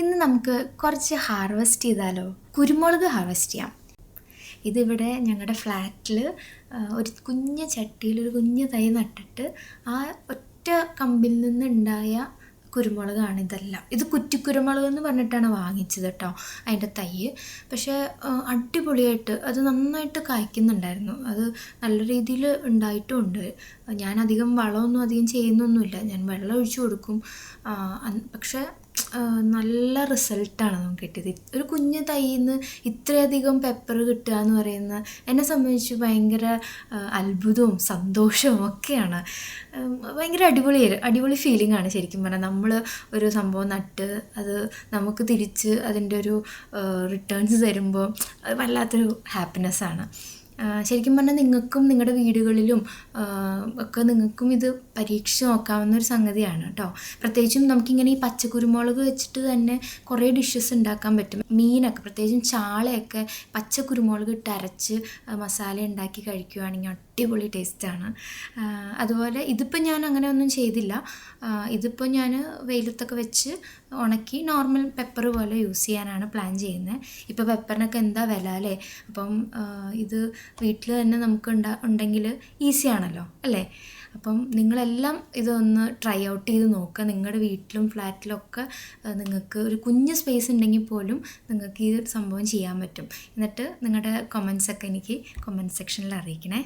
ഇന്ന് നമുക്ക് കുറച്ച് ഹാർവെസ്റ്റ് ചെയ്താലോ? കുരുമുളക് ഹാർവെസ്റ്റ് ചെയ്യാം. ഇതിവിടെ ഞങ്ങളുടെ ഫ്ലാറ്റിൽ ഒരു കുഞ്ഞ് ചട്ടിയിൽ ഒരു കുഞ്ഞ് തൈ നട്ടിട്ട് ആ ഒറ്റ കമ്പിൽ നിന്നുണ്ടായ കുരുമുളകാണ് ഇതെല്ലാം. ഇത് കുറ്റിക്കുരുമുളക് എന്ന് പറഞ്ഞിട്ടാണ് വാങ്ങിച്ചത് കേട്ടോ, അതിൻ്റെ തൈ. പക്ഷേ അടിപൊളിയായിട്ട് അത് നന്നായിട്ട് കായ്ക്കുന്നുണ്ടായിരുന്നു. അത് നല്ല രീതിയിൽ ഉണ്ടായിട്ടുമുണ്ട്. ഞാൻ അധികം വളമൊന്നും അധികം ചെയ്യുന്നൊന്നുമില്ല, ഞാൻ വെള്ളം ഒഴിച്ചു കൊടുക്കും. പക്ഷേ നല്ല റിസൾട്ടാണ് നമുക്ക് കിട്ടിയത്. ഒരു കുഞ്ഞ് തൈയിൽ നിന്ന് ഇത്രയധികം പെപ്പർ കിട്ടുക എന്ന് പറയുന്നത് എന്നെ സംബന്ധിച്ച് ഭയങ്കര അത്ഭുതവും സന്തോഷവും ഒക്കെയാണ്. ഭയങ്കര അടിപൊളി ഫീലിംഗാണ് ശരിക്കും പറഞ്ഞാൽ. നമ്മൾ ഒരു സംഭവം നട്ട് അത് നമുക്ക് തിരിച്ച് അതിൻ്റെ ഒരു റിട്ടേൺസ് തരുമ്പോൾ അത് വല്ലാത്തൊരു ഹാപ്പിനെസ്സാണ്. ശരിക്കും പറഞ്ഞാൽ നിങ്ങൾക്കും നിങ്ങളുടെ വീടുകളിലും ഒക്കെ നിങ്ങൾക്കും ഇത് പരീക്ഷിച്ച് നോക്കാവുന്ന ഒരു സംഗതിയാണ് കേട്ടോ. പ്രത്യേകിച്ചും നമുക്കിങ്ങനെ ഈ പച്ചക്കുരുമുളക് വെച്ചിട്ട് തന്നെ കുറേ ഡിഷസ് ഉണ്ടാക്കാൻ പറ്റും. മീനൊക്കെ, പ്രത്യേകിച്ചും ചാളയൊക്കെ പച്ചക്കുരുമുളക് ഇട്ട് അരച്ച് മസാല ഉണ്ടാക്കി കഴിക്കുകയാണെങ്കിൽ അടിപൊളി ടേസ്റ്റാണ്. അതുപോലെ ഇതിപ്പോൾ ഞാൻ അങ്ങനെ ഒന്നും ചെയ്തില്ല. ഇതിപ്പോൾ ഞാൻ വെയിലത്തൊക്കെ വെച്ച് ഉണക്കി നോർമൽ പെപ്പർ പോലെ യൂസ് ചെയ്യാനാണ് പ്ലാൻ ചെയ്യുന്നത്. ഇപ്പോൾ പെപ്പറിനൊക്കെ എന്താ വില അല്ലേ? അപ്പം ഇത് വീട്ടിൽ തന്നെ നമുക്ക് ഉണ്ടെങ്കിൽ ഈസിയാണല്ലോ അല്ലേ? അപ്പം നിങ്ങളെല്ലാം ഇതൊന്ന് ട്രൈ ഔട്ട് ചെയ്ത് നോക്കുക. നിങ്ങളുടെ വീട്ടിലും ഫ്ലാറ്റിലൊക്കെ നിങ്ങൾക്ക് ഒരു കുഞ്ഞ് സ്പേസ് ഉണ്ടെങ്കിൽ പോലും നിങ്ങൾക്ക് ഈ സംഭവം ചെയ്യാൻ പറ്റും. എന്നിട്ട് നിങ്ങളുടെ കമൻസൊക്കെ എനിക്ക് കമൻറ്റ് സെക്ഷനിൽ അറിയിക്കണേ.